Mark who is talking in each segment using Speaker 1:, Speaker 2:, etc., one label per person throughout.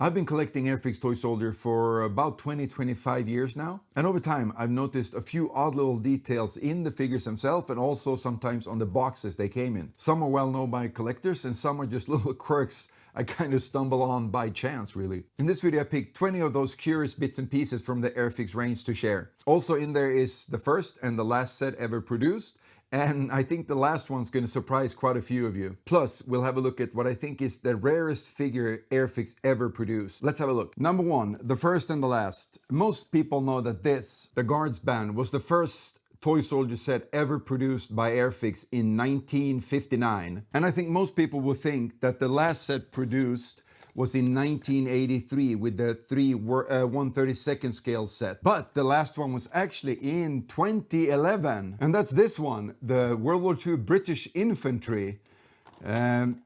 Speaker 1: I've been collecting Airfix toy soldier for about 25 years now, and over time I've noticed a few odd little details in the figures themselves and also sometimes on the boxes they came in. Some are well known by collectors and some are just little quirks I kind of stumble on by chance, really. In this video I picked 20 of those curious bits and pieces from the Airfix range to share. Also in there is the first and the last set ever produced, and I think the last one's going to surprise quite a few of you. Plus, we'll have a look at what I think is the rarest figure Airfix ever produced. Let's have a look. Number one, the first and the last. Most people know that this, the Guards Band, was the first toy soldier set ever produced by Airfix in 1959. And I think most people will think that the last set produced was in 1983 with the 1/32 scale set. But the last one was actually in 2011. And that's this one, the World War II British Infantry.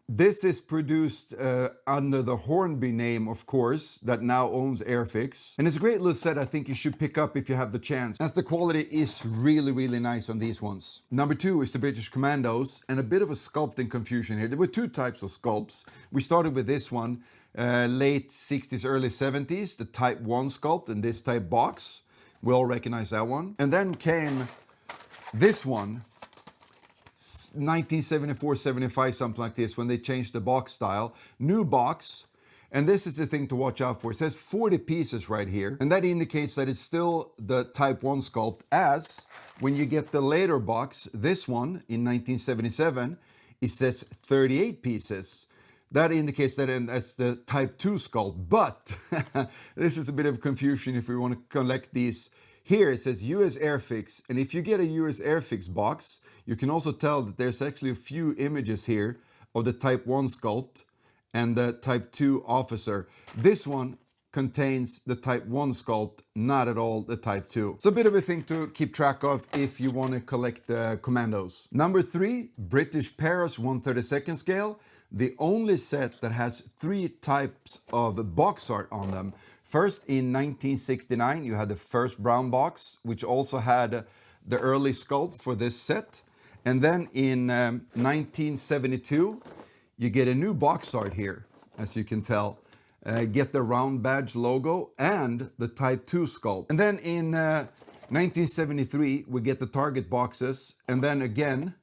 Speaker 1: This is produced under the Hornby name, of course, that now owns Airfix. And it's a great little set I think you should pick up if you have the chance, as the quality is really nice on these ones. Number two is the British Commandos, and a bit of a sculpting confusion here. There were two types of sculpts. We started with this one, late 60s, early 70s, the Type 1 sculpt and this type box. We all recognize that one. And then came this one, 1974, 75, something like this, when they changed the box style. New box, and this is the thing to watch out for. It says 40 pieces right here, and that indicates that it's still the Type 1 sculpt, as when you get the later box, this one in 1977, it says 38 pieces. That indicates that as the Type 2 sculpt, but this is a bit of confusion if we want to collect these. Here it says US Airfix, and if you get a US Airfix box, you can also tell that there's actually a few images here of the Type 1 sculpt and the Type 2 officer. This one contains the Type 1 sculpt, not at all the Type 2. It's a bit of a thing to keep track of if you want to collect the Commandos. Number three, British Paras 1/32 scale. The only set that has three types of box art on them. First, in 1969, you had the first brown box, which also had the early sculpt for this set. And then in 1972, you get a new box art here, as you can tell. Get the round badge logo and the Type 2 sculpt. And then in 1973, we get the target boxes, and then again,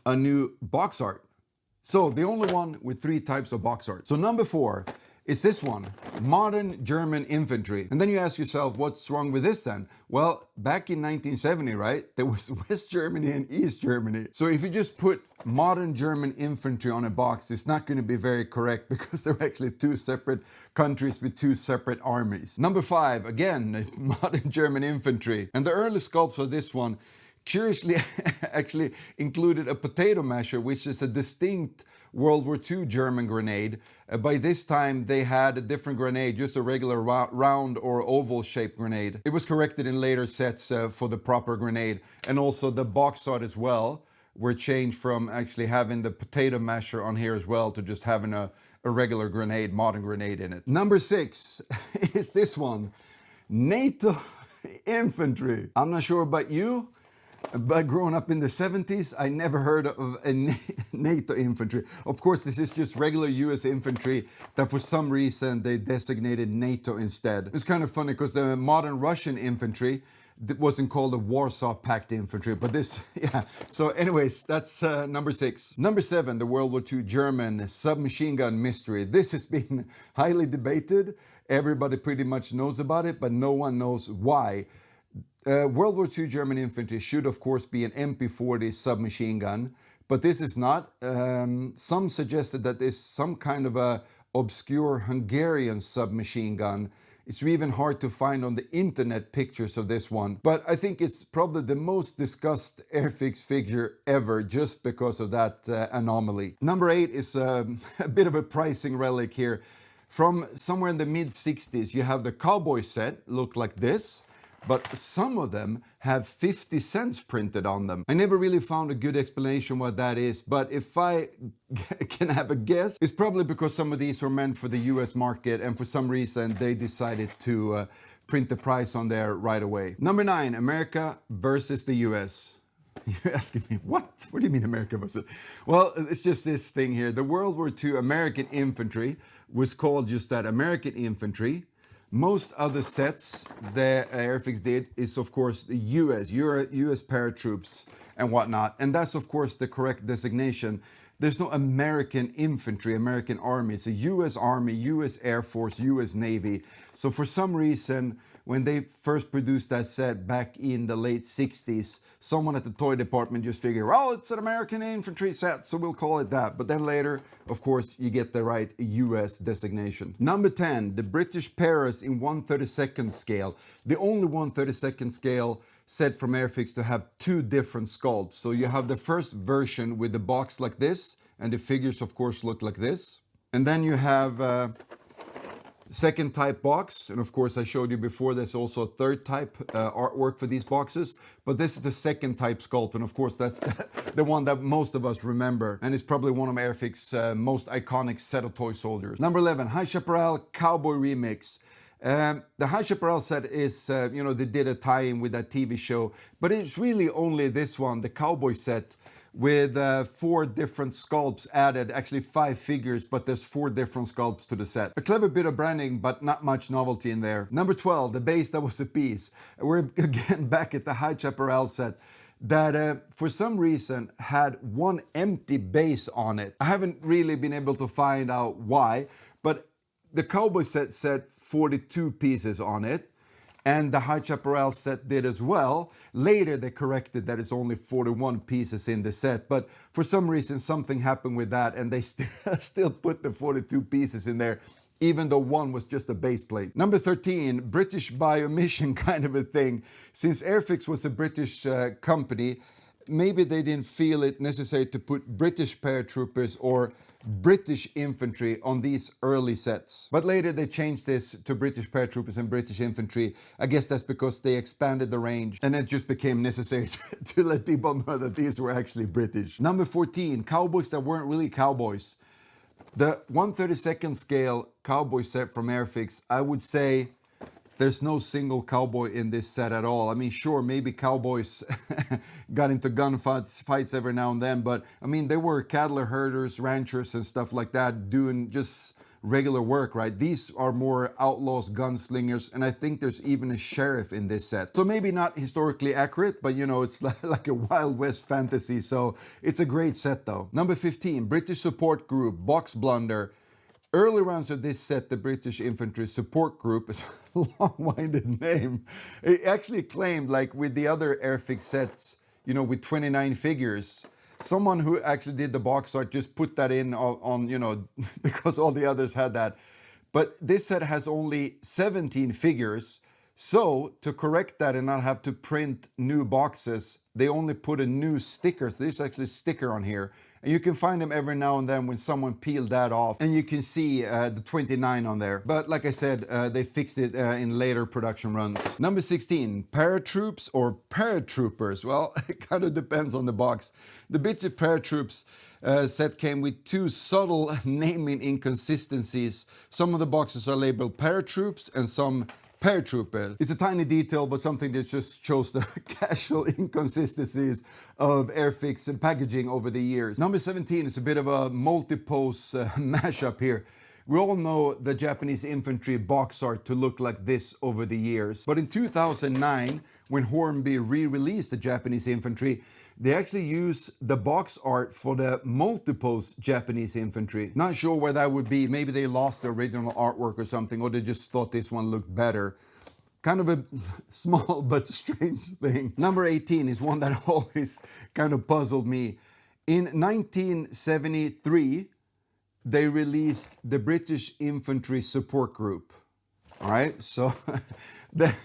Speaker 1: a new box art. So the only one with three types of box art. So number four is this one, Modern German Infantry. And then you ask yourself, what's wrong with this then? Well, back in 1970, right, there was West Germany and East Germany. So if you just put Modern German Infantry on a box, it's not going to be very correct, because they're actually two separate countries with two separate armies. Number five, again, Modern German Infantry. And the early sculpts for this one curiously actually included a potato masher, which is a distinct World War II German grenade. By this time they had a different grenade, just a regular round or oval shaped grenade. It was corrected in later sets for the proper grenade, and also the box art as well were changed from actually having the potato masher on here as well to just having a regular grenade, modern grenade in it. Number six is this one, NATO Infantry. I'm not sure about you, but growing up in the 70s, I never heard of a NATO infantry. Of course, this is just regular US infantry that for some reason they designated NATO instead. It's kind of funny because the modern Russian infantry wasn't called the Warsaw Pact infantry, but this, yeah. So anyways, that's number six. Number seven, the World War II German submachine gun mystery. This has been highly debated. Everybody pretty much knows about it, but no one knows why. World War II German infantry should of course be an MP40 submachine gun, but this is not. Some suggested that it's some kind of a obscure Hungarian submachine gun. It's even hard to find on the internet pictures of this one, but I think it's probably the most discussed Airfix figure ever just because of that anomaly. Number eight is a bit of a pricing relic here. From somewhere in the mid-60s, you have the cowboy set, look like this, but some of them have 50 cents printed on them. I never really found a good explanation what that is, but if I can have a guess, it's probably because some of these were meant for the US market and for some reason they decided to print the price on there right away. Number nine, America versus the US. You're asking me, what? What do you mean America versus? Well, it's just this thing here. The World War II American infantry was called just that, American Infantry. Most other sets that Airfix did is of course the US paratroops and whatnot, and that's of course the correct designation. There's no American infantry, American army. It's a US Army, US Air Force, US Navy. So for some reason, when they first produced that set back in the late 60s, someone at the toy department just figured, well, it's an American infantry set, so we'll call it that. But then later, of course, you get the right US designation. Number 10, the British Paras in 1/32nd scale. The only 1/32nd scale set from Airfix to have two different sculpts. So you have the first version with the box like this, and the figures of course look like this. And then you have second type box, and of course I showed you before there's also a third type artwork for these boxes, but this is the second type sculpt, and of course that's the one that most of us remember, and it's probably one of Airfix's most iconic set of toy soldiers. Number 11, High Chaparral Cowboy Remix. The High Chaparral set is, they did a tie-in with that TV show, but it's really only this one, the cowboy set, with 4 different sculpts added, actually 5 figures, but there's 4 different sculpts to the set. A clever bit of branding, but not much novelty in there. Number 12, the base that was a piece. We're again back at the High Chaparral set that for some reason had one empty base on it. I haven't really been able to find out why, but the cowboy set said 42 pieces on it. And the High Chaparral set did as well. Later they corrected that it's only 41 pieces in the set, but for some reason something happened with that and they still put the 42 pieces in there, even though one was just a base plate. Number 13, British by omission kind of a thing. Since Airfix was a British company, maybe they didn't feel it necessary to put British paratroopers or British infantry on these early sets. But later they changed this to British paratroopers and British infantry. I guess that's because they expanded the range and it just became necessary to let people know that these were actually British. Number 14, cowboys that weren't really cowboys. The 1/32nd scale cowboy set from Airfix, I would say there's no single cowboy in this set at all. I mean, sure, maybe cowboys got into gunfights every now and then, but I mean, they were cattle herders, ranchers, and stuff like that, doing just regular work, right? These are more outlaws, gunslingers, and I think there's even a sheriff in this set. So maybe not historically accurate, but it's like a Wild West fantasy, so it's a great set though. Number 15, British Support Group, Box Blunder. Early rounds of this set, the British Infantry Support Group, is a long-winded name. It actually claimed, like with the other Airfix sets, with 29 figures, someone who actually did the box art just put that in on because all the others had that. But this set has only 17 figures, so to correct that and not have to print new boxes, they only put a new sticker. So there's actually a sticker on here. And you can find them every now and then when someone peeled that off, and you can see the 29 on there. But like I said, they fixed it in later production runs. Number 16, paratroops or paratroopers. Well, it kind of depends on the box. The British paratroops set came with 2 subtle naming inconsistencies. Some of the boxes are labeled paratroops and some paratrooper. It's a tiny detail, but something that just shows the casual inconsistencies of Airfix and packaging over the years. Number 17 is a bit of a multi-pose mashup here. We all know the Japanese infantry box art to look like this over the years. But in 2009, when Hornby re-released the Japanese infantry, they actually used the box art for the multi-pose Japanese infantry. Not sure where that would be. Maybe they lost the original artwork or something, or they just thought this one looked better. Kind of a small but strange thing. Number 18 is one that always kind of puzzled me. In 1973, they released the British Infantry Support Group. All right, so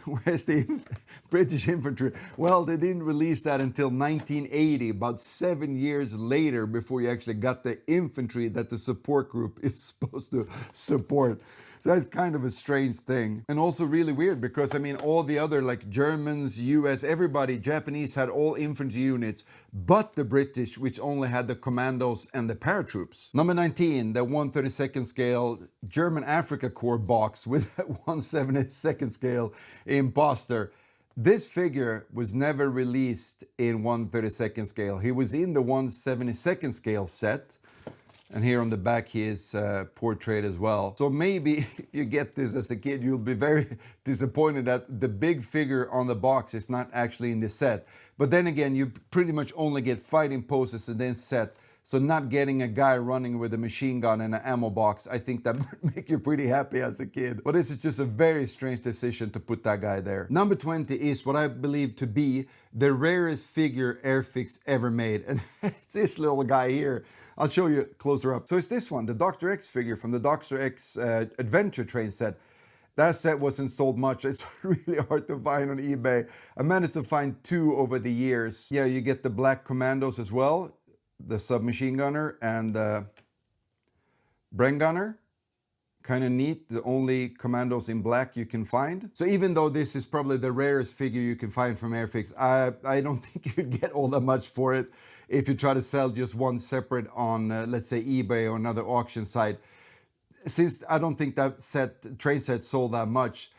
Speaker 1: where's the British Infantry? Well, they didn't release that until 1980, about 7 years later, before you actually got the infantry that the support group is supposed to support. So that's kind of a strange thing. And also really weird because, I mean, all the other, like Germans, US, everybody, Japanese had all infantry units, but the British, which only had the commandos and the paratroops. Number 19, the 1/32nd scale German Africa Corps box with 1/72nd scale imposter. This figure was never released in 1/32nd scale. He was in the 1/72nd scale set. And here on the back he is portrayed as well. So maybe if you get this as a kid, you'll be very disappointed that the big figure on the box is not actually in the set. But then again, you pretty much only get fighting poses in this set. So not getting a guy running with a machine gun and an ammo box, I think that would make you pretty happy as a kid. But this is just a very strange decision to put that guy there. Number 20 is what I believe to be the rarest figure Airfix ever made. And it's this little guy here. I'll show you closer up. So it's this one, the Dr. X figure from the Dr. X Adventure Train set. That set wasn't sold much. It's really hard to find on eBay. I managed to find 2 over the years. Yeah, you get the black commandos as well. The submachine gunner and the Bren gunner. Kind of neat, the only commandos in black you can find. So even though this is probably the rarest figure you can find from Airfix, I don't think you'd get all that much for it if you try to sell just one separate on, let's say, eBay or another auction site. Since I don't think that train set sold that much,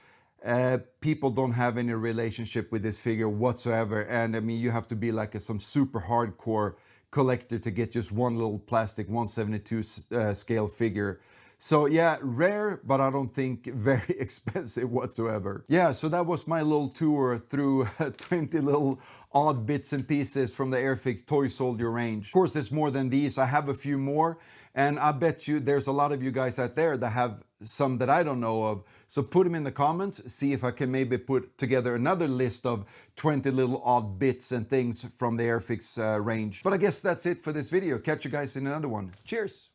Speaker 1: people don't have any relationship with this figure whatsoever. And I mean, you have to be like some super hardcore collector to get just one little plastic 1/72 scale figure. So yeah, rare, but I don't think very expensive whatsoever. Yeah, so that was my little tour through 20 little odd bits and pieces from the Airfix toy soldier range. Of course, there's more than these. I have a few more, and I bet you there's a lot of you guys out there that have some that I don't know of. So put them in the comments, see if I can maybe put together another list of 20 little odd bits and things from the Airfix range. But I guess that's it for this video. Catch you guys in another one. Cheers!